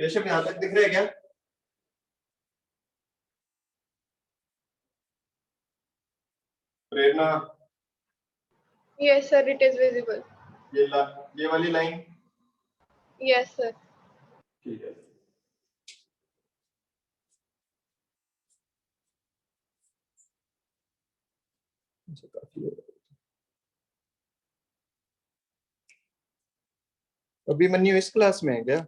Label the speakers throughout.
Speaker 1: केशव यहाँ तक दिख रहा है क्या? प्रेरणा?
Speaker 2: Yes, sir, it is visible.
Speaker 1: ये वाली लाइन?
Speaker 2: Yes, sir.
Speaker 1: ठीक है। अभिमन्यु इस क्लास में है क्या?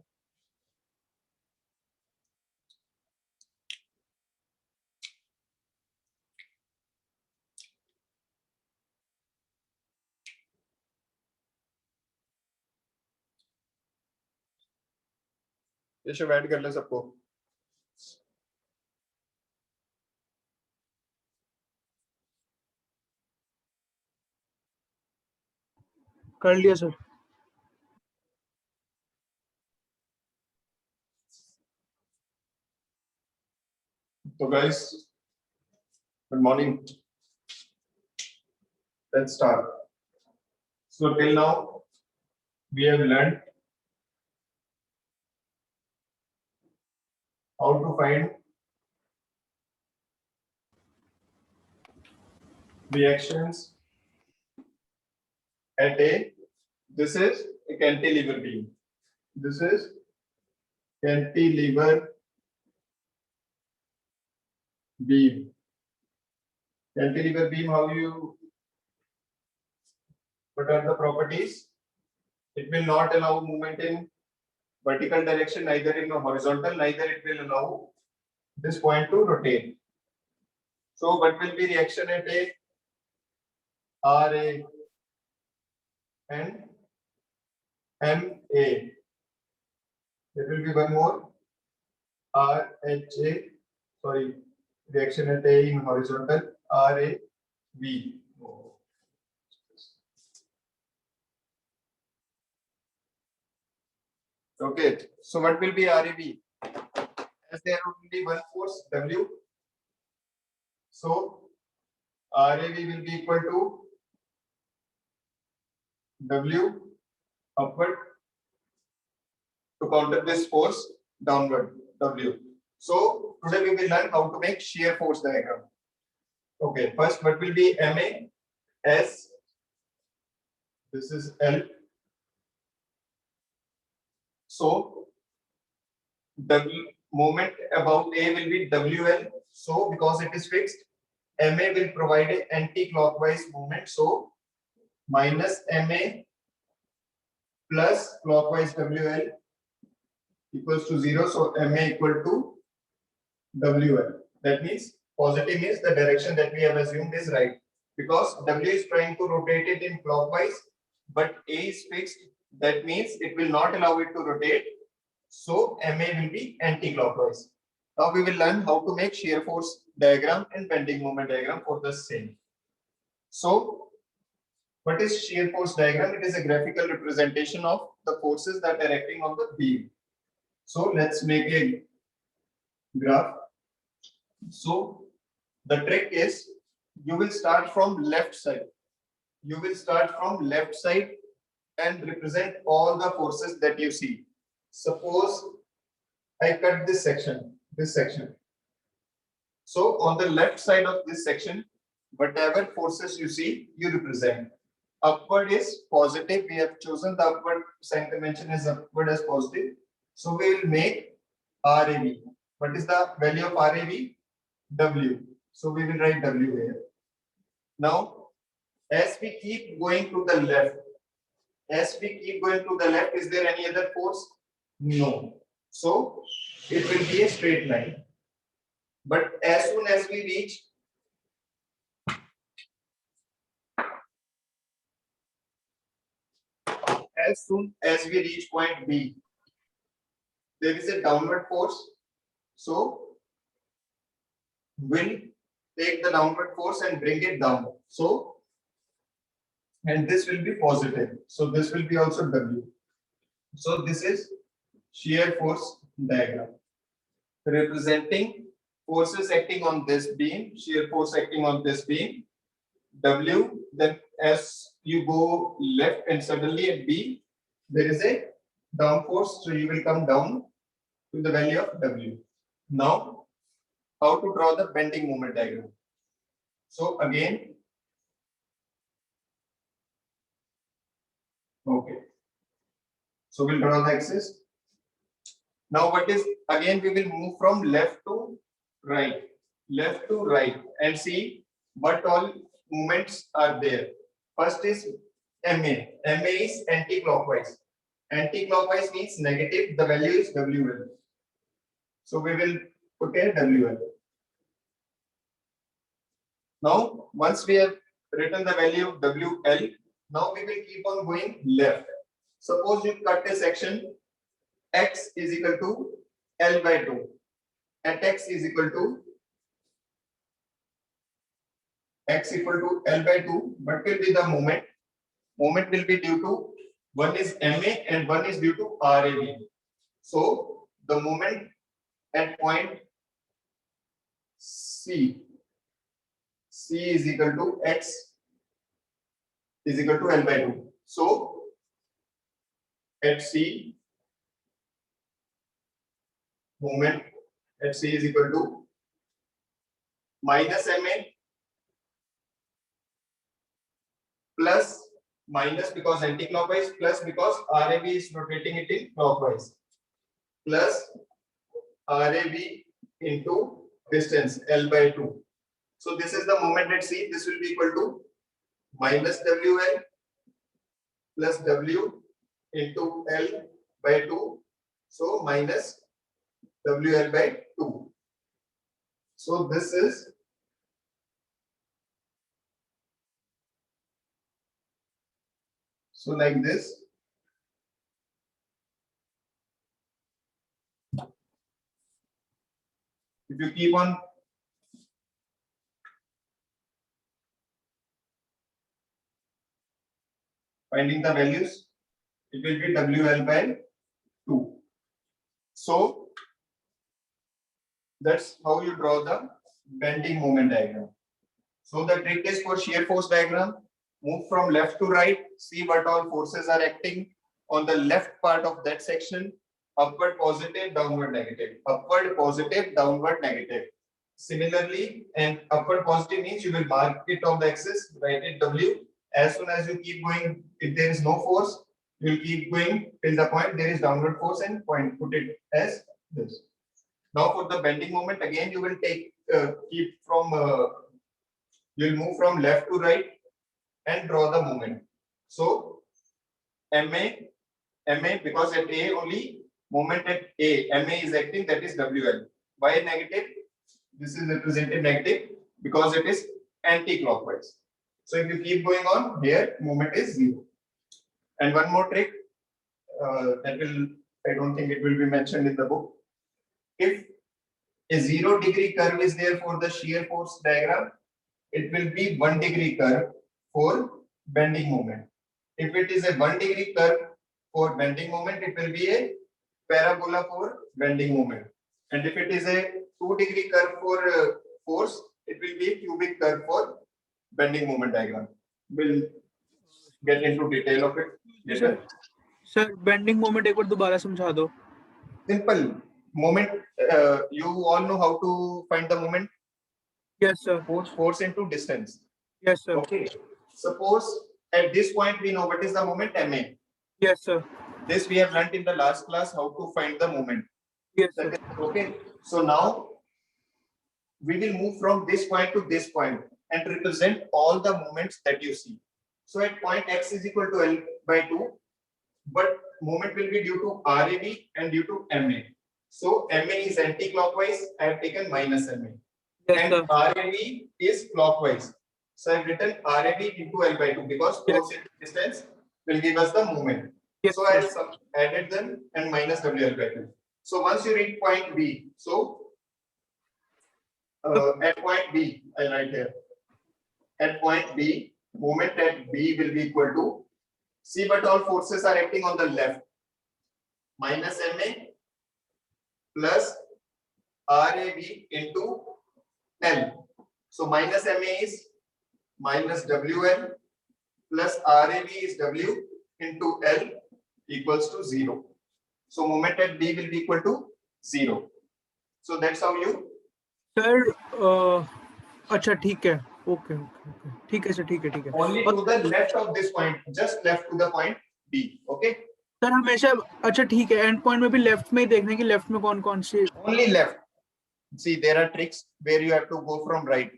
Speaker 1: केशव ऐड कर ले सबको।
Speaker 3: कर लिया sir.
Speaker 1: So guys, good morning. Let's start. So till now we have learned how to find reactions at a, this is a cantilever beam. This is cantilever beam. Cantilever beam, what are the properties? It will not allow movement in vertical direction, neither in a horizontal, neither it will allow this point to rotate. So what will be reaction at a RA and MA? There will be one more RHA, sorry, reaction at A in horizontal, RAV. Okay, so what will be RAV? As there will be one force W, so RAV will be equal to W upward to counter this force downward W. So today we will learn how to make shear force diagram. Okay, first what will be MA? S, this is L. So W moment about A will be WL. So because it is fixed, MA will provide an anti-clockwise movement. So minus MA plus clockwise WL equals to 0. So MA equal to WL. That means positive means the direction that we have assumed is right, because W is trying to rotate it in clockwise, but A is fixed. That means it will not allow it to rotate. So MA will be anti-clockwise. Now we will learn how to make shear force diagram and bending moment diagram for the same. So what is shear force diagram? It is a graphical representation of the forces that are acting on the beam. So let's make a graph. So the trick is you will start from left side. You will start from left side and represent all the forces that you see. Suppose I cut this section. So on the left side of this section, whatever forces you see, you represent. Upward is positive. We have chosen the upward sign convention as upward as positive. So we will make RAV. What is the value of RAV? W. So we will write W here. Now, as we keep going to the left, is there any other force? No. So it will be a straight line. But as soon as we reach point B, there is a downward force. So we'll take the downward force and bring it down. So, and this will be positive. So this will be also W. So this is shear force diagram representing forces acting on this beam, shear force acting on this beam, W. Then as you go left and suddenly at B, there is a down force, so you will come down to the value of W. Now, how to draw the bending moment diagram? So again, okay. So we'll draw the axis. Now what is, again we will move from left to right, and see what all movements are there. First is MA. MA is anti-clockwise. Anti-clockwise means negative, the value is WL. So we will put a WL. Now once we have written the value of WL, now we will keep on going left. Suppose you cut a section, x is equal to L by 2. At x is equal to L by 2. What will be the moment? Moment will be due to, one is MA and one is due to RAB. So the moment at point C is equal to x is equal to L by 2. So at C, moment at C is equal to minus MA plus minus because anti-clockwise, plus because RAB is rotating it in clockwise, plus RAB into distance L by 2. So this is the moment at C. This will be equal to minus WL plus W into L by 2. So minus WL by 2. So this is so like this. If you keep on finding the values, it will be WL by 2. So that's how you draw the bending moment diagram. So the trick is for shear force diagram, move from left to right, see what all forces are acting on the left part of that section, upward positive, downward negative, upward positive, downward negative. Similarly, and upward positive means you will mark it on the axis, write it W. As soon as you keep going, if there is no force, you will keep going till the point there is downward force and point, put it as this. Now for the bending moment, again you will take you will move from left to right and draw the moment. So MA because at A only moment at A, MA is acting, that is WL. Why negative? This is represented negative because it is anti-clockwise. So if you keep going on, here moment is 0. And one more trick I don't think it will be mentioned in the book. If a 0 degree curve is there for the shear force diagram, it will be 1 degree curve for bending moment. If it is a 1 degree curve for bending moment, it will be a parabola for bending moment. And if it is a 2 degree curve for force, it will be a cubic curve for bending moment diagram. We'll get into detail of it later.
Speaker 3: Sir bending moment एक बार दोबारा समझा दो.
Speaker 1: Simple moment. You all know how to find the moment.
Speaker 3: Yes sir.
Speaker 1: Force into distance.
Speaker 3: Yes sir.
Speaker 1: Okay. Suppose at this point we know what is the moment MA.
Speaker 3: Yes sir.
Speaker 1: This we have learnt in the last class how to find the moment.
Speaker 3: Yes sir.
Speaker 1: Okay. So now we will move from this point to this point and represent all the moments that you see. So at point X is equal to L by 2, but moment will be due to RAB and due to MA. So MA is anti-clockwise. I have taken minus MA.
Speaker 3: Yes
Speaker 1: And
Speaker 3: sir.
Speaker 1: RAB is clockwise. So I have written RAB into L by 2 because force into distance will give us the moment.
Speaker 3: Yes,
Speaker 1: so I have added them and minus WL by 2. So once you reach point B, so at point B, I write here. At point B, moment at B will be equal to, see what all forces are acting on the left. Minus MA plus RAB into L. So minus MA is minus WL plus RAB is W into L equals to 0. So moment at B will be equal to 0. So that's how you.
Speaker 3: Sir अच्छा ठीक है, okay okay okay, ठीक है sir, ठीक है ठीक है।
Speaker 1: Only to the left of this point, just left to the point B. Okay.
Speaker 3: Sir हमेशा, अच्छा ठीक है, एंड पॉइंट में भी लेफ्ट में ही देखना है कि लेफ्ट में कौन कौन से।
Speaker 1: Only left. See, there are tricks where you have to go from right.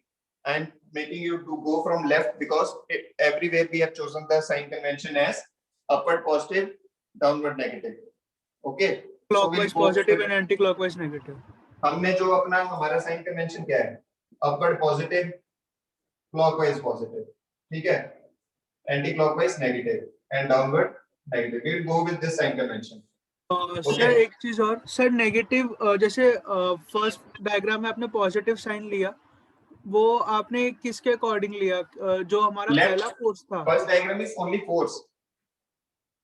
Speaker 1: I'm making you to go from left because everywhere we have chosen the sign convention as upward positive, downward negative. Okay.
Speaker 3: Clockwise positive and anti clockwise negative.
Speaker 1: हमने जो अपना हमारा sign convention क्या है, upward positive, clockwise positive, ठीक है, anti clockwise negative and downward negative. We will go with this sign convention.
Speaker 3: Sir एक चीज और सर, नेगेटिव जैसे फर्स्ट डायग्राम में आपने पॉजिटिव साइन लिया, वो आपने किसके अकॉर्डिंग लिया? जो हमारा पहला फोर्स था।
Speaker 1: First diagram is only force.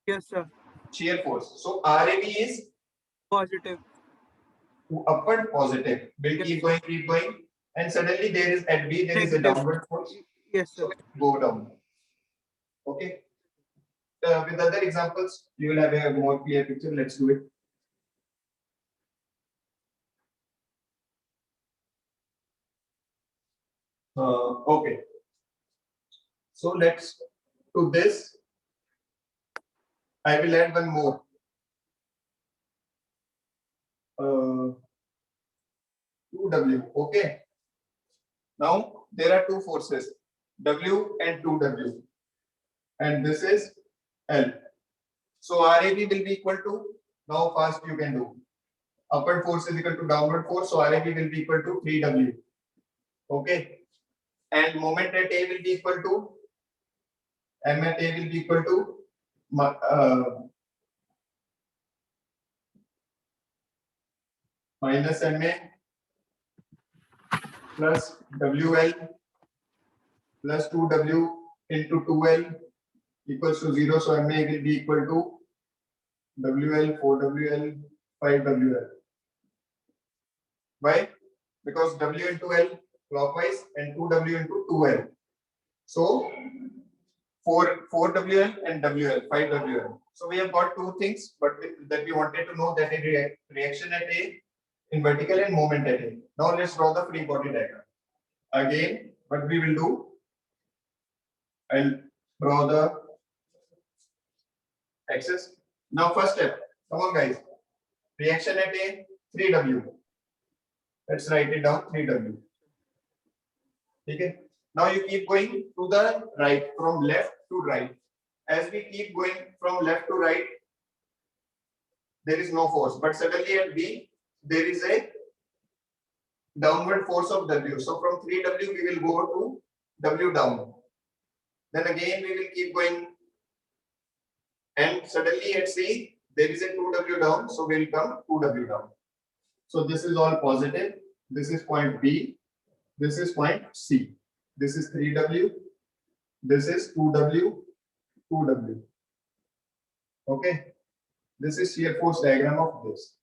Speaker 3: Yes sir.
Speaker 1: shear force. So RAB is
Speaker 3: positive.
Speaker 1: upward positive. Will keep going, and suddenly there is at B there is a
Speaker 3: Negative.
Speaker 1: downward force.
Speaker 3: Yes sir.
Speaker 1: So it go down. Okay. With other examples, you will have a more clear picture. Let's do it. Okay. So let's do this. I will add one more. 2W. Okay. Now there are two forces, W and 2W, and this is L. So RAB will be equal to, now fast you can do. Upward force is equal to downward force, so RAB will be equal to 3W. Okay. And moment at A will be equal to, M at A will be equal to minus MA plus WL plus 2W into 2L equals to 0. So MA will be equal to WL, 4WL, 5WL. Why? Because W into L clockwise and 2W into 2L. So 4WL and WL, 5WL. So we have got two things, but that we wanted to know, that is reaction at A in vertical and moment at A. Now let's draw the free body diagram. Again, what we will do, I'll draw the axis. Now first step, come on guys. Reaction at A, 3W. Let's write it down, 3W. Okay. Now you keep going to the right, from left to right. As we keep going from left to right, there is no force, but suddenly at B, there is a downward force of W. So from 3W, we will go to W down. Then again, we will keep going. And suddenly at C, there is a 2W down. So we will come 2W down. So this is all positive. This is point B. This is point C. This is 3W. This is 2W, 2W. Okay. This is shear force diagram of this.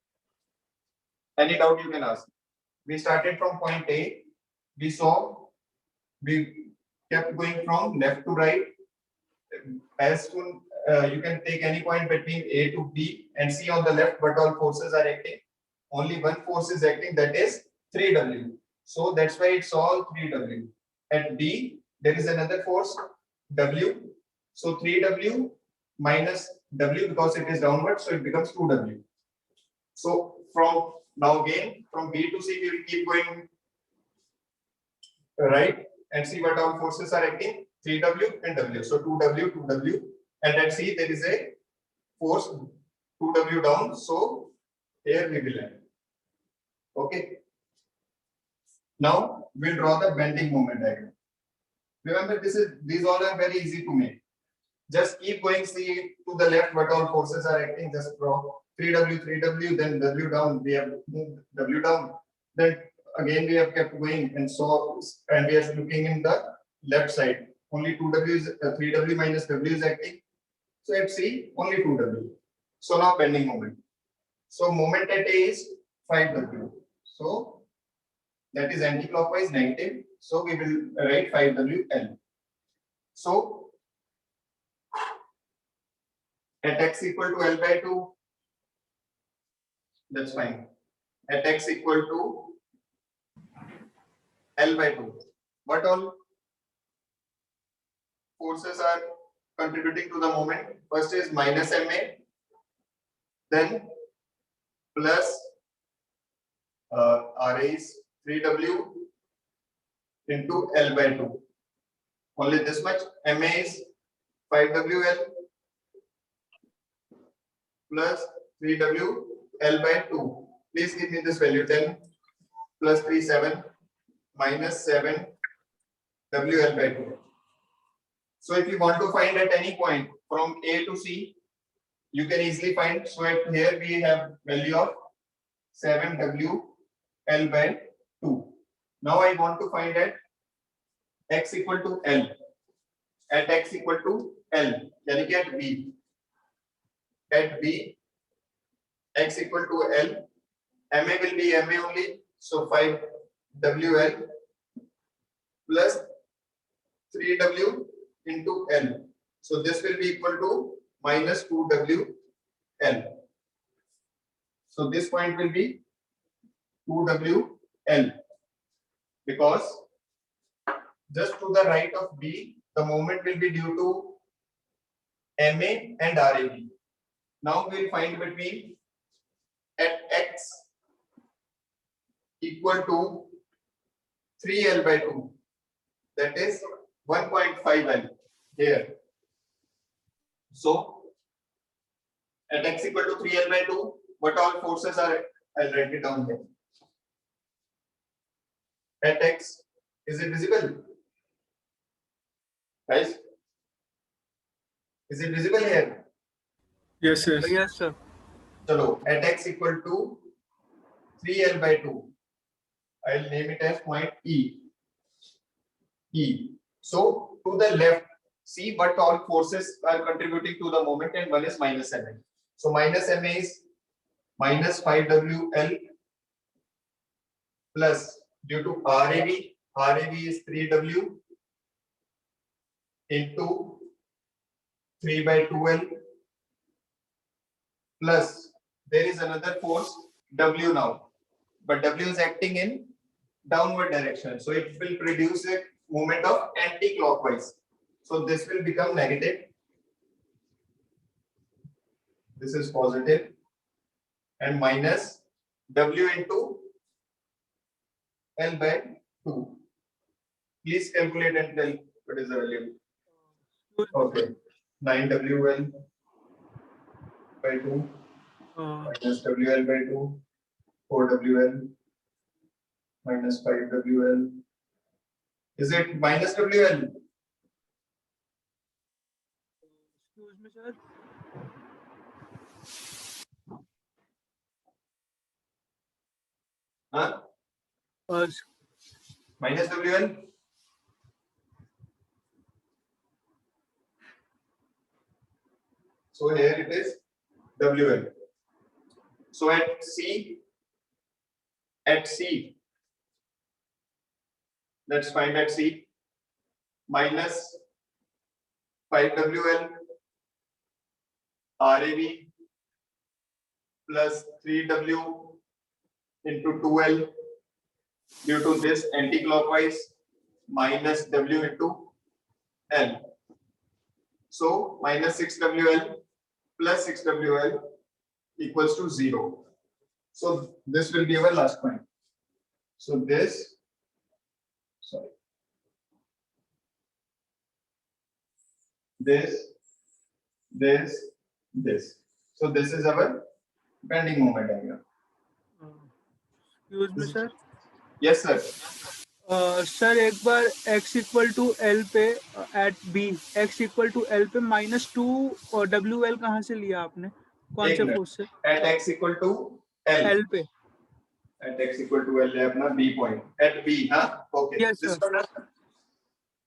Speaker 1: Any doubt you can ask. We started from point A. We saw, we kept going from left to right. As soon you can take any point between A to B and see on the left what all forces are acting. Only one force is acting, that is 3W. So that's why it's all 3W. At B, there is another force, W. So 3W minus W, because it is downward, so it becomes 2W. So from now again, from B to C, we will keep going right and see what all forces are acting, 3W and W. So 2W, 2W, and at C there is a force 2W down. So here we will end. Okay. Now we'll draw the bending moment diagram. Remember, these all are very easy to make. Just keep going, see to the left what all forces are acting. Just draw 3W, 3W, then W down. We have moved W down. Then again we have kept going and we are looking in the left side. Only 2W is 3W minus W is acting. So at C only 2W. So now bending moment. So moment at A is 5W. So that is anti-clockwise negative. So we will write 5WL. So at x equal to L by 2, That's fine. At x equal to L by 2. What all forces are contributing to the moment? First is minus ma, then plus Ra is 3W into L by 2. Only this much. Ma is 5WL plus 3W L by 2. Please give me this value. 10 plus 3, 7 minus 7 WL by 2. So if you want to find at any point from A to C, you can easily find. So at here we have value of 7W L by 2. Now I want to find at x equal to L. At x equal to L, yani ki at B. At B, x equal to L, MA will be MA only. So 5WL plus 3W into L. So this will be equal to minus 2WL. So this point will be 2WL because just to the right of B, the moment will be due to MA and RAB. Now we will find between at x equal to 3L by 2. That is 1.5L here. So at x equal to 3L by 2, what all forces are? I'll write it down here. At x, is it visible? Guys, is it visible here?
Speaker 4: Yes, yes.
Speaker 3: Yes, sir.
Speaker 1: So at x equal to 3L by 2, I'll name it as point E. E. So to the left, see what all forces are contributing to the moment, and one is minus MA. So minus MA is minus 5WL plus due to RAB. RAB is 3W into 3 by 2L plus there is another force W now, but W is acting in downward direction, so it will produce a movement of anti-clockwise. So this will become negative. This is positive, and minus W into L by 2. Please calculate and tell what is the value. Okay, 9WL by 2 minus WL by 2, 4WL minus 5WL. Is it minus WL?
Speaker 3: Excuse me, sir.
Speaker 1: Huh?
Speaker 3: Uh,
Speaker 1: Minus WL? So here it is WL. So at C, let's find at C, minus 5WL RAB plus 3W into 2L due to this anti-clockwise minus W into L. So minus 6WL plus 6WL equals to 0. So this will be our last point. So this, sorry, this. So this is our bending moment diagram.
Speaker 3: excuse me, sir.
Speaker 1: Yes, sir.
Speaker 3: Sir एक बार x equal to L पे at B x equal to L पे -2 और WL कहाँ से लिया आपने, कौन से फोर्स से?
Speaker 1: At x equal to L.
Speaker 3: L पे.
Speaker 1: At x equal to L है अपना B point. At B, huh? Okay.
Speaker 3: Yes,
Speaker 1: This
Speaker 3: sir.
Speaker 1: one,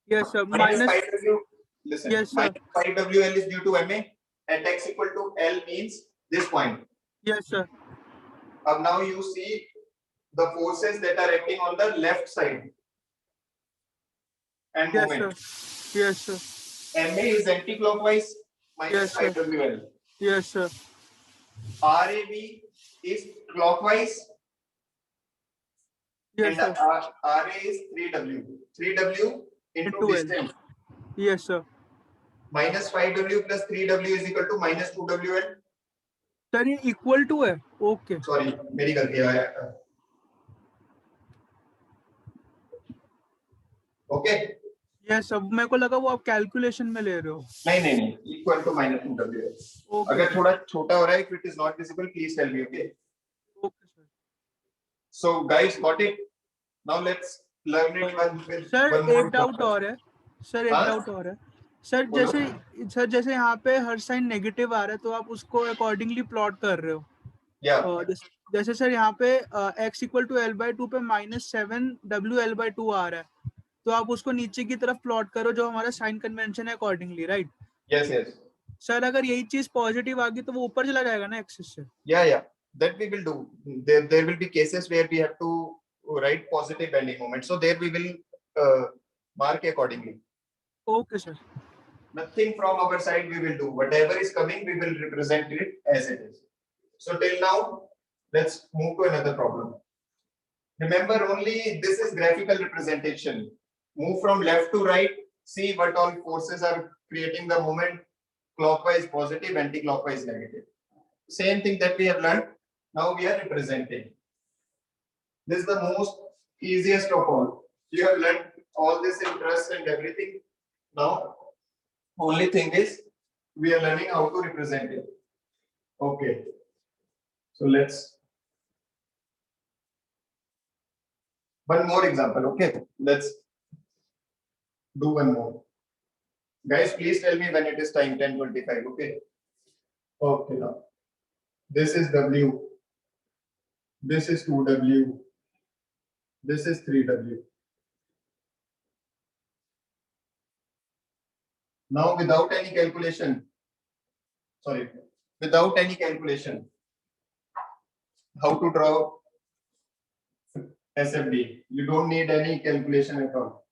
Speaker 3: Yes, sir.
Speaker 1: minus 5W. Listen.
Speaker 3: Yes, sir.
Speaker 1: Minus 5WL is due to MA. At x equal to L means this point.
Speaker 3: Yes, sir.
Speaker 1: Now you see the forces that are acting on the left side and
Speaker 3: Yes,
Speaker 1: moment.
Speaker 3: sir. Yes, sir.
Speaker 1: MA is anti-clockwise minus
Speaker 3: Yes, sir.
Speaker 1: 5WL.
Speaker 3: Yes, sir.
Speaker 1: RAB is clockwise
Speaker 3: Yes,
Speaker 1: and
Speaker 3: sir.
Speaker 1: RA is 3W. 3W into
Speaker 3: Into L.
Speaker 1: distance.
Speaker 3: Yes, sir.
Speaker 1: Minus 5W plus 3W is equal to minus 2WL.
Speaker 3: Sir ये equal to है. Okay.
Speaker 1: Sorry, मेरी गलती है. Okay.
Speaker 3: Yes, अब मेरे को लगा वो आप कैलकुलेशन में ले रहे हो.
Speaker 1: नहीं, equal to minus 2WL.
Speaker 3: Okay.
Speaker 1: अगर थोड़ा छोटा हो रहा है, if it is not visible, please tell me. Okay.
Speaker 3: Okay sir.
Speaker 1: So guys, got it? Now let's learn it one with
Speaker 3: sir
Speaker 1: one more
Speaker 3: एक डाउट
Speaker 1: example.
Speaker 3: और है. Sir एक
Speaker 1: हाँ?
Speaker 3: डाउट और है. सर
Speaker 1: बोलो.
Speaker 3: जैसे यहाँ पे हर साइन नेगेटिव आ रहा है तो आप उसको अकॉर्डिंगली प्लॉट कर रहे हो.
Speaker 1: Yeah.
Speaker 3: जैसे सर यहाँ पे x इक्वल टू L/2 पे -7WL/2 आ रहा है, तो आप उसको नीचे की तरफ प्लॉट करो जो हमारा साइन कन्वेंशन है accordingly, right?
Speaker 1: Yes, yes.
Speaker 3: Sir अगर यही चीज पॉजिटिव आ गई तो वो ऊपर चला जाएगा ना एक्सिस से.
Speaker 1: Yeah. That we will do. There will be cases where we have to write positive bending moment. So there we will mark accordingly.
Speaker 3: Okay sir.
Speaker 1: Nothing from our side we will do. Whatever is coming, we will represent it as it is. So till now, let's move to another problem. Remember, only this is graphical representation. Move from left to right. See what all forces are creating the moment. Clockwise positive, anti-clockwise negative. Same thing that we have learned. Now we are representing. This is the most easiest of all. You have learned all this in trust and everything. Now, only thing is we are learning how to represent it. Okay. So let's one more example. Okay. Let's do one more. Guys, please tell me when it is time 10:25. Okay. Okay. Now this is W. This is 2W. This is 3W. Now without any calculation, how to draw SFD? You don't need any calculation at all.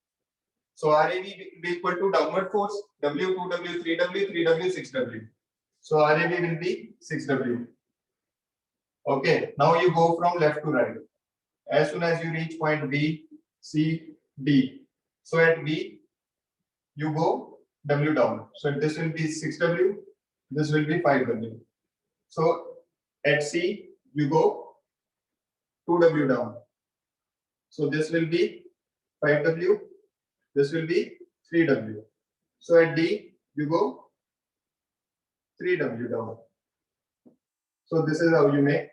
Speaker 1: So RAV will be equal to downward force, W, 2W, 3W, 3W, 6W. So RAV will be 6W. Okay, now you go from left to right. As soon as you reach point B, C, D. So at B, you go W down. So this will be 6W, this will be 5W. So at C, you go 2W down. So this will be 5W, this will be 3W. So at D, you go 3W down. So this is how you make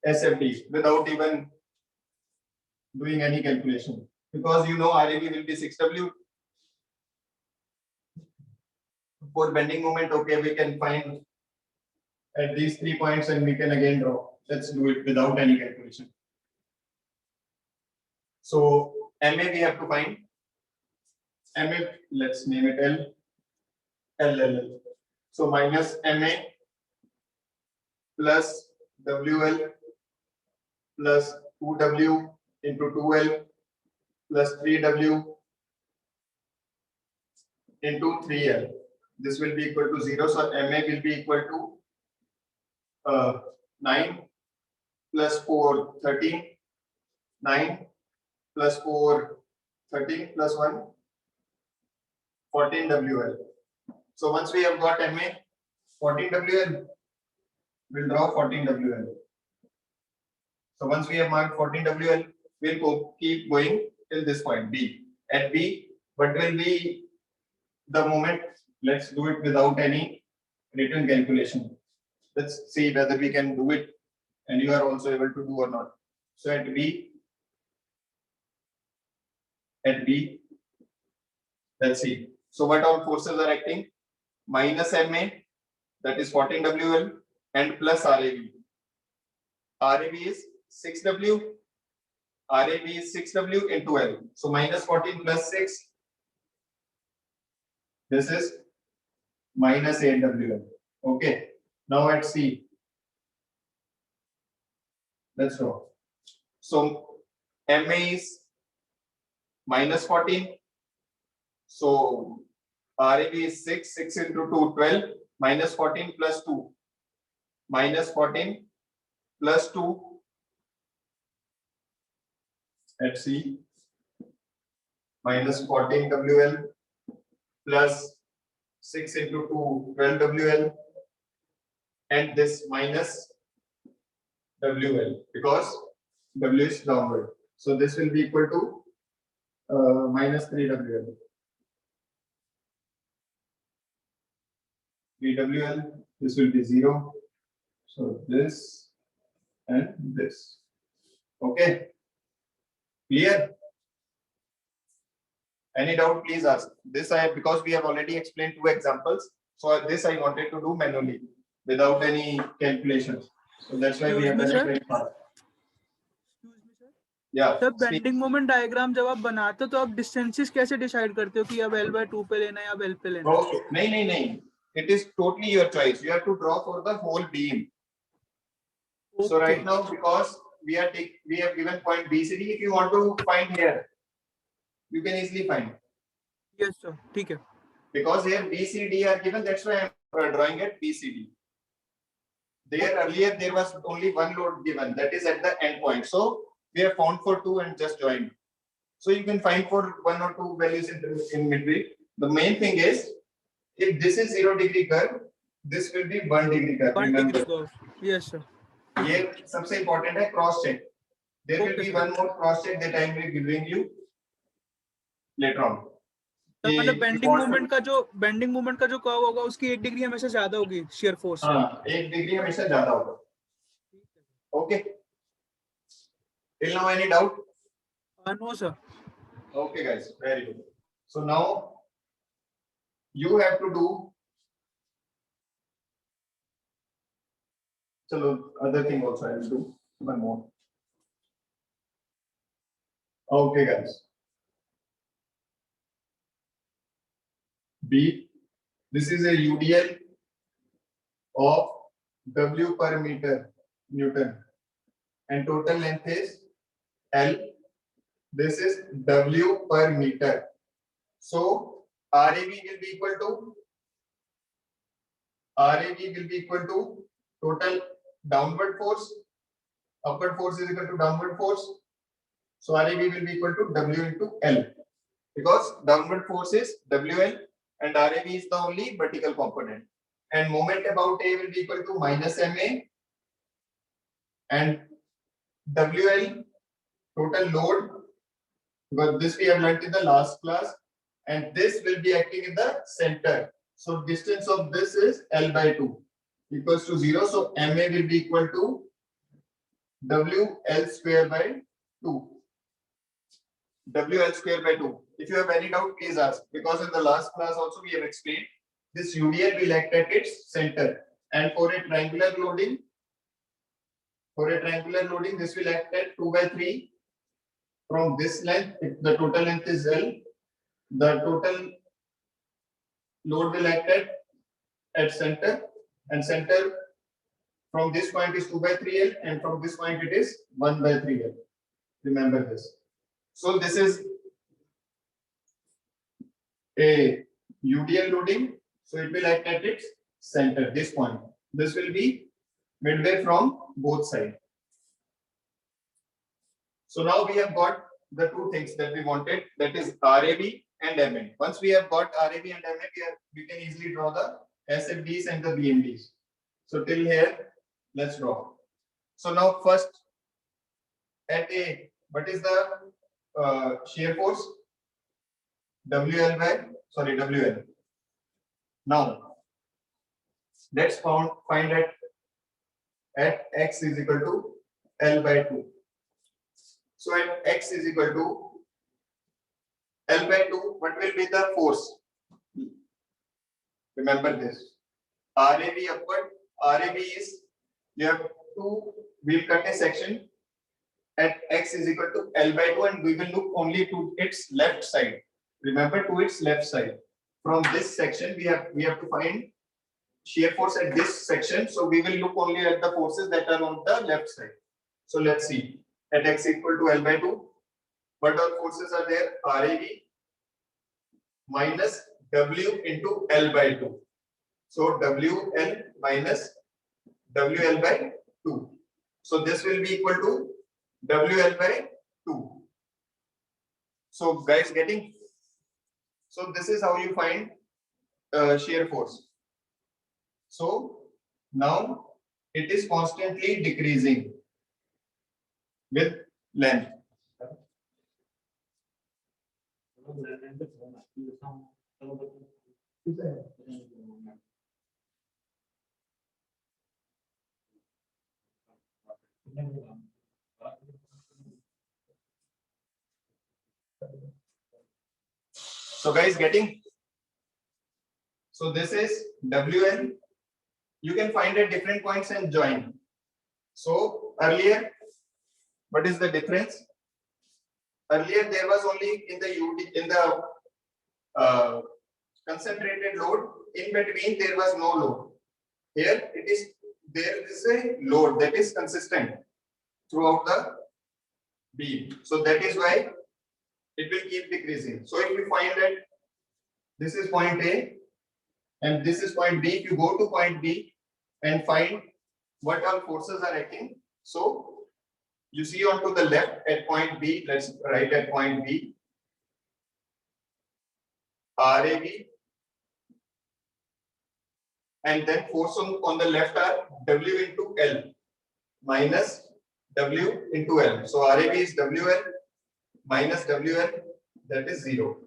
Speaker 1: SFD without even doing any calculation. Because you know RAV will be 6W. For bending moment, okay, we can find at these 3 points and we can again draw. Let's do it without any calculation. So MA we have to find. MA, let's name it L. LL. So minus MA plus WL plus 2W into 2L plus 3W into 3L. This will be equal to 0. So MA will be equal to 9 plus 4, 13. 9 plus 4, 13 plus 1, 14 WL. So once we have got MA, 14 WL, we'll draw 14 WL. So once we have marked 14 WL, we'll keep going till this point B. At B, what will be the moment? Let's do it without any written calculation. Let's see whether we can do it and you are also able to do or not. So at B, let's see. So what all forces are acting? Minus MA, that is 14 WL, and plus RAV. RAV is 6W. RAV is 6W into L. So minus 14 plus 6. This is minus 8WL. Okay. Now at C. Let's draw. So MA is minus 14. So RAV is 6 into 2, 12, minus 14 plus 2. minus 14 plus 2 at C minus 14 WL plus 6 into 2 12 WL and this minus WL because W is downward. So this will be equal to minus 3 WL. 3 WL, this will be 0. So this and this. Okay. Clear? Any doubt, please ask. This because we have already explained 2 examples. So this I wanted to do manually without any calculations. So that's why we have done it very fast. Yeah.
Speaker 3: Sir bending moment diagram जब आप बनाते हो तो आप distances कैसे decide करते हो कि अब L/2 पे लेना है या L पे लेना है?
Speaker 1: Okay. नहीं. It is totally your choice. You have to draw for the whole beam. Okay. So right now, because we have given point BCD, if you want to find here, you can easily find.
Speaker 3: Yes, sir. ठीक है.
Speaker 1: Because here BCD are given, that's why I am drawing at BCD. There earlier there was only one load given, that is at the end point. So we have found for 2 and just joined. So you can find for 1 or 2 values in midway. The main thing is, if this is 0 degree curve, this will be 1 degree curve.
Speaker 3: 1
Speaker 1: remember.
Speaker 3: degree curve. Yes, sir.
Speaker 1: ये सबसे important है cross check. There will
Speaker 3: Okay,
Speaker 1: be
Speaker 3: sir.
Speaker 1: one more cross check that I will be giving you later on.
Speaker 3: तो
Speaker 1: कि
Speaker 3: मतलब
Speaker 1: you want to-
Speaker 3: bending moment का जो curve होगा उसकी 1 डिग्री हमेशा ज्यादा होगी शियर फोर्स से.
Speaker 1: हाँ 1 डिग्री हमेशा ज्यादा होगा. Okay. Till now any doubt?
Speaker 3: No, sir.
Speaker 1: Okay, guys, very good. So now you have to do. Chalo, other thing also I will do one more. Okay, guys. B. This is a UDL of W per meter Newton, and total length is L. This is W per meter. So RAV will be equal to total downward force. Upward force is equal to downward force. So RAV will be equal to W into L, because downward force is WL and RAV is the only vertical component. And moment about A will be equal to minus MA, and WL total load, because this we have learnt in the last class, and this will be acting in the center. So distance of this is L/2 equals to 0. So MA will be equal to WL square by 2. WL square by 2. If you have any doubt, please ask, because in the last class also we have explained this UDL will act at its center, and for a triangular loading, this will act at 2/3 from this length. If the total length is L, the total load will act at center, and center from this point is 2/3 L, and from this point it is 1/3 L. Remember this. So this is a UDL loading, so it will act at its center, this point. This will be midway from both sides. So now we have got the 2 things that we wanted, that is RAV and MA. Once we have got RAV and MA, we can easily draw the SFDs and the BMDs. So till here, let's draw. So now first at A, what is the shear force? WL. Now let's find at X is equal to L/2. So at X is equal to L/2, what will be the force? Remember this. RAV upward. RAV is, you have to, we'll cut a section at X is equal to L/2, and we will look only to its left side. Remember, to its left side. From this section, we have to find shear force at this section. So we will look only at the forces that are on the left side. So let's see. At X equal to L/2, what all forces are there? RAV minus W into L/2. So WL minus WL by 2. So this will be equal to WL by 2. So guys, getting? So this is how you find shear force. So now it is constantly decreasing with length. So guys, getting? So this is WL. You can find at different points and join. So earlier, what is the difference? Earlier there was only in the concentrated load. In between there was no load. Here there is a load that is consistent throughout the beam. So that is why it will keep decreasing. So if you find that this is point A and this is point B, if you go to point B and find what all forces are acting. So you see onto the left at point B, let's write at point B, RAB, and then force on the left are W into L minus W into L. So RAB is WL minus WL, that is 0.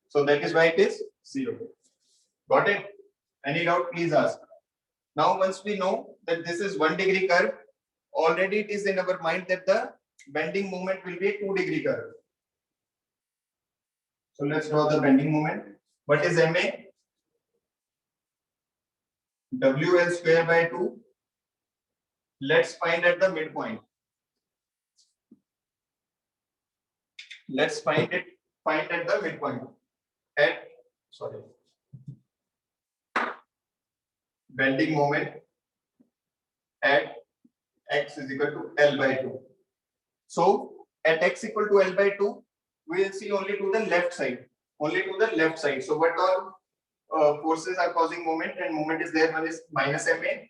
Speaker 1: So that is why it is 0. Got it? Any doubt, please ask. Now once we know that this is 1 degree curve, already it is in our mind that the bending moment will be a 2 degree curve. So let's draw the bending moment. What is MA? WL square by 2. Let's find at the midpoint. Let's find at the midpoint. Bending moment at x is equal to L by 2. So at x equal to L by 2, we will see only to the left side. Only to the left side. So what all forces are causing moment, and moment is there. One is minus MA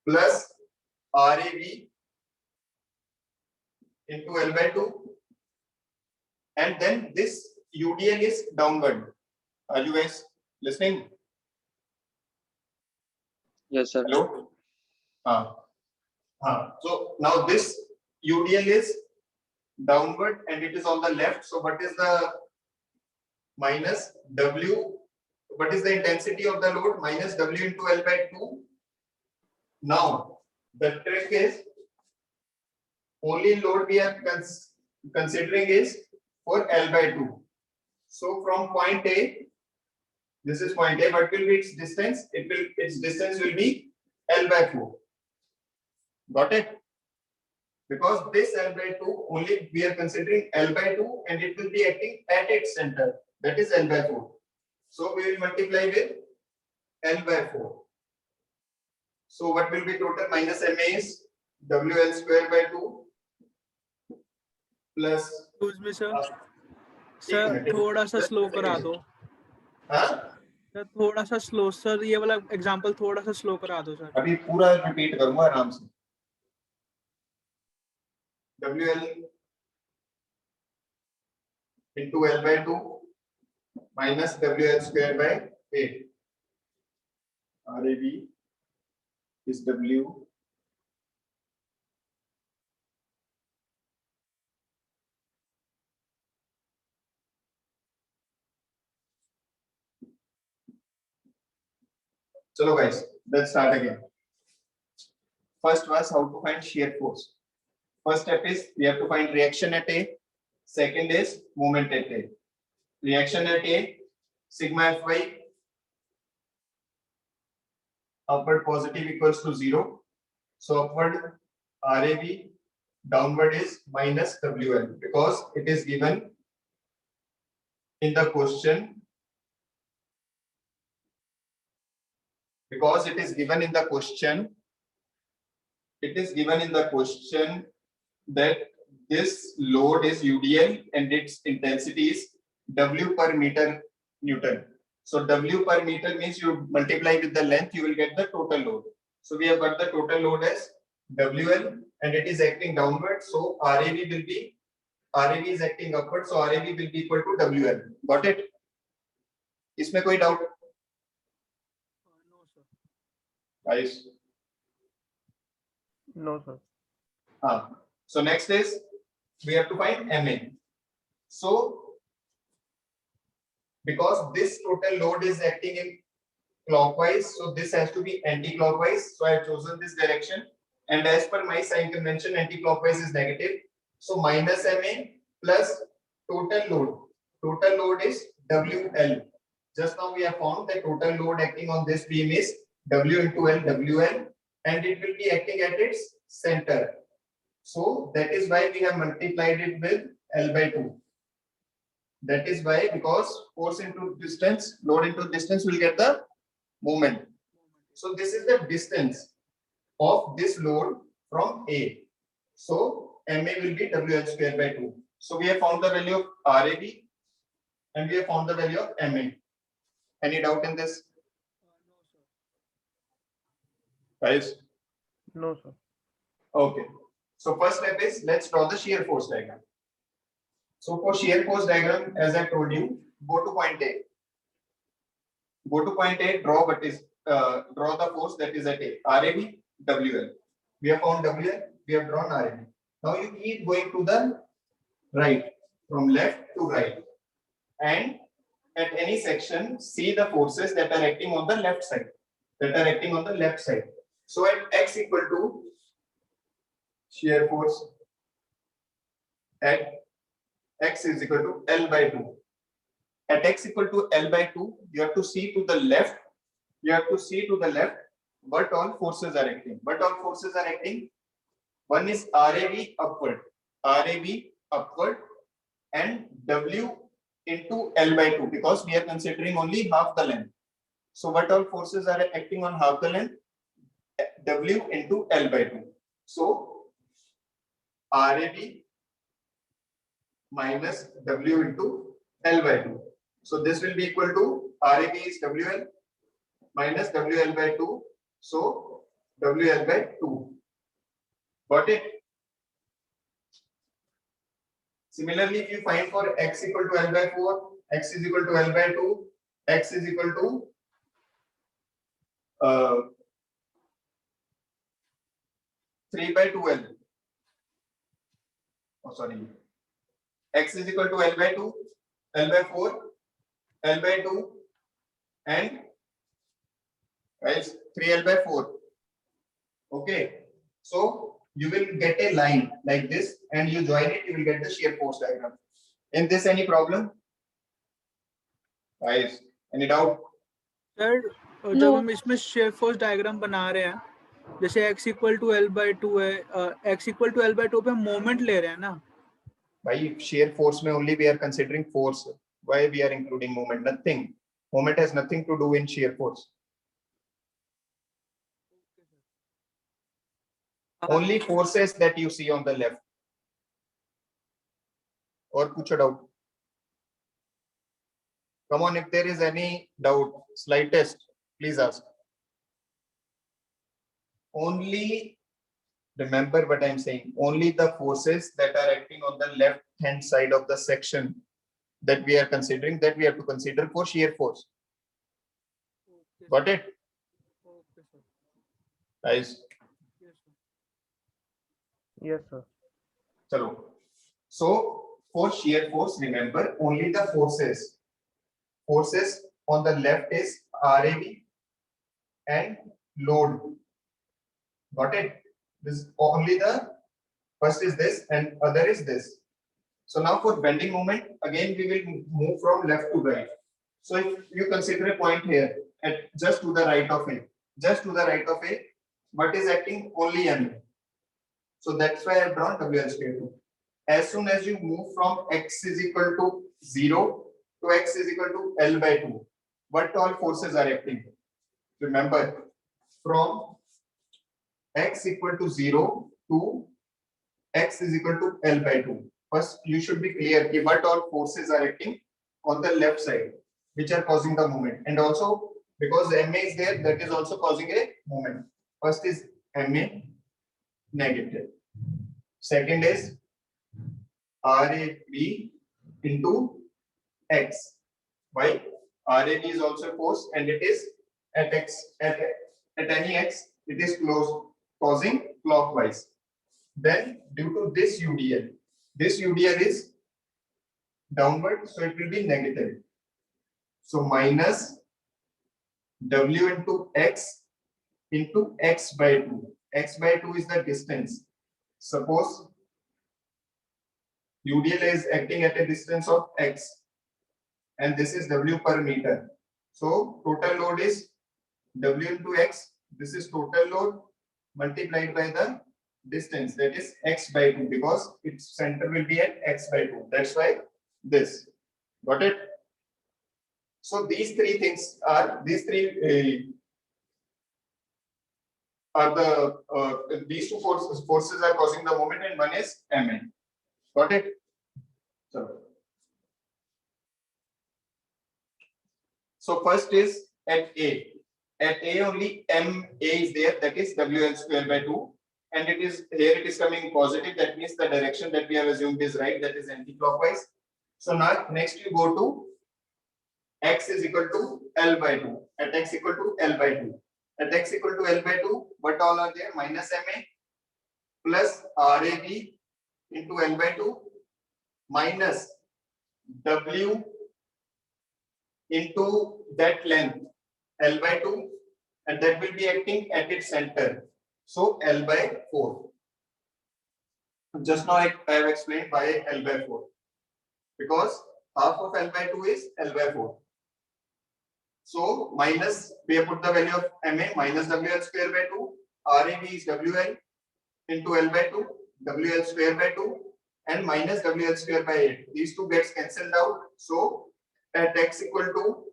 Speaker 1: plus RAB into L by 2, and then this UDL is downward. Are you guys listening?
Speaker 4: Yes, sir.
Speaker 1: Hello? So now this UDL is downward and it is on the left. So what is the minus W? What is the intensity of the load? Minus W into L by 2. Now the trick is only load we are considering is for L by 2. So from point A, this is point A. What will be its distance? Its distance will be L by 4. Got it? Because this L by 2 only we are considering L by 2 and it will be acting at its center. That is L by 4. So we will multiply with L by 4. So what will be total? Minus MA is WL square by 2 plus.
Speaker 3: Excuse me, sir. Sir थोड़ा सा slow करा दो.
Speaker 1: हाँ?
Speaker 3: Sir थोड़ा सा slow. Sir ये वाला example थोड़ा सा स्लो करा दो सर.
Speaker 1: अभी पूरा रिपीट करूंगा आराम से. WL into L by 2 minus WL square by 8. RAB is W Chalo guys, let's start again. First was how to find shear force. First step is we have to find reaction at A. Second is moment at A. Reaction at A, sigma Fy upward positive equals to 0. So upward RAB, downward is minus WL because it is given in the question. Because it is given in the question, that this load is UDL and its intensity is W per meter Newton. So W per meter means you multiply with the length, you will get the total load. So we have got the total load as WL and it is acting downward. So RAV is acting upward. So RAV will be equal to WL. Got it? इसमें कोई doubt?
Speaker 3: No, sir.
Speaker 1: Guys.
Speaker 4: No, sir.
Speaker 1: So next is we have to find MA. So because this total load is acting in clockwise, so this has to be anti-clockwise. So I have chosen this direction, and as per my sign convention, anti-clockwise is negative. So minus MA plus total load. Total load is WL. Just now we have found that total load acting on this beam is W into L, WL, and it will be acting at its center. So that is why we have multiplied it with L by 2. That is why, because force into distance, load into distance will get the moment. So this is the distance of this load from A. So MA will be WL square by 2. So we have found the value of RAB and we have found the value of MA. Any doubt in this? Guys?
Speaker 4: No, sir.
Speaker 1: Okay. So first step is, let's draw the shear force diagram. So for shear force diagram, as I told you, go to point A. Go to point A, draw the force that is at A. RAB, WL. We have found WL, we have drawn RAB. Now you keep going to the right, from left to right. And at any section, see the forces that are acting on the left side. So at X equal to shear force at X is equal to L by 2. At X equal to L by 2, you have to see to the left. What all forces are acting. One is RAV upward, and W into L by 2, because we are considering only half the length. So what all forces are acting on half the length? W into L by 2. So RAV minus W into L by 2. So this will be equal to RAV is WL minus WL by 2. So WL by 2. Got it? Similarly, if you find for X equal to L by 4, X is equal to L by 2, X is equal to 3 by 2L. Oh, sorry. X is equal to L by 2, L by 4, L by 2, and guys 3L by 4. Okay. So you will get a line like this and you join it, you will get the shear force diagram. In this, any problem? Guys, any doubt?
Speaker 3: Sir जब हम इसमें shear force diagram बना रहे हैं, जैसे x equal to L by 2 है, x equal to L by 2 पे हम मोमेंट ले रहे हैं ना
Speaker 1: भाई, shear force में only we are considering force. Why we are including moment? Nothing. Moment has nothing to do in shear force. Only forces that you see on the left. Or kuch doubt? Come on, if there is any doubt, slightest, please ask. Only remember what I am saying. Only the forces that are acting on the left hand side of the section that we are considering, that we have to consider for shear force. Got it?
Speaker 3: Okay, sir.
Speaker 1: Guys,
Speaker 4: Yes, sir.
Speaker 1: chalo. So for shear force, remember only the forces. Forces on the left is RAV and load. Got it? This only the first is this and other is this. So now for bending moment, again we will move from left to right. So if you consider a point here at just to the right of it, what is acting? Only M. So that's why I have drawn WL square 2. As soon as you move from X is equal to 0 to X is equal to L by 2, what all forces are acting? Remember, from X equal to 0 to X is equal to L by 2. First, you should be clear what all forces are acting on the left side, which are causing the movement. And also, because MA is there, that is also causing a movement. First is MA negative. Second is RAB into X. Why? RAB is also force and it is at X at any X it is causing clockwise. Then due to this UDL is downward, so it will be negative. So minus W into X by 2. X by 2 is the distance. Suppose UDL is acting at a distance of X and this is W per meter. So total load is W into X. This is total load multiplied by the distance, that is X by 2, because its center will be at X by 2. That's why this. Got it? So these three things are these two forces are causing the moment, and one is MA. Got it? So first is at A. At A only MA is there, that is WL square by 2, and it is here it is coming positive. That means the direction that we have assumed is right, that is anti-clockwise. So now next you go to X is equal to L by 2. At X equal to L by 2. At X equal to L by 2, what all are there? Minus MA plus RAB into L by 2 minus W into that length L by 2, and that will be acting at its center. So L by 4. Just now I have explained why L by 4. Because half of L by 2 is L by 4. So minus, we have put the value of MA minus WL square by 2. RAB is WL into L by 2, WL square by 2, and minus WL square by 8. These two gets cancelled out. So at X equal to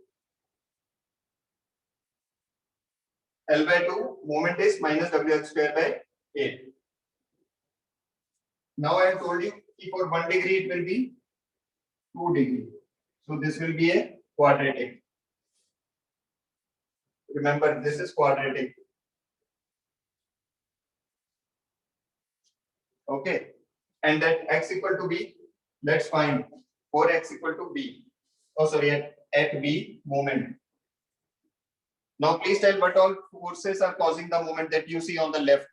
Speaker 1: L by 2, moment is minus WL square by 8. Now I have told you for 1 degree it will be 2 degree. So this will be a quadratic. Remember, this is quadratic. Okay. And that X equal to B, let's find for X equal to B. Oh, sorry, at B moment. Now please tell what all forces are causing the moment that you see on the left.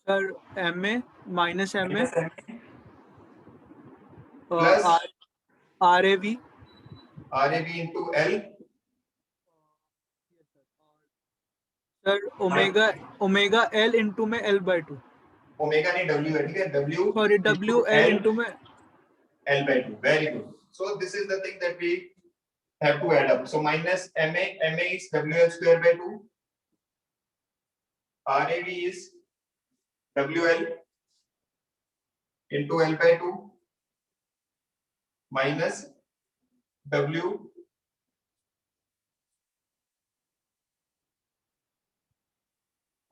Speaker 3: Sir, MA minus MA
Speaker 1: Plus
Speaker 3: RAB
Speaker 1: into L.
Speaker 3: Sir omega L into में L by 2.
Speaker 1: Omega नहीं W है, ठीक है? W.
Speaker 3: Sorry, WL into में
Speaker 1: L by 2. Very good. So this is the thing that we have to add up. So minus MA is WL square by 2. RAB is WL into L by 2 minus W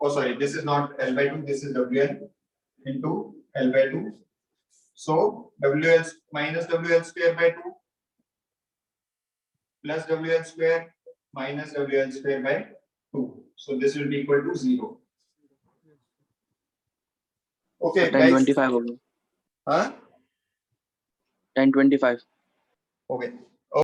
Speaker 1: oh sorry, this is not L by 2, this is WL into L by 2. So WL minus WL square by 2 plus WL square minus WL square by 2. So this will be equal to 0. Okay,
Speaker 5: 1025
Speaker 1: Huh?
Speaker 5: 1025.
Speaker 1: Okay.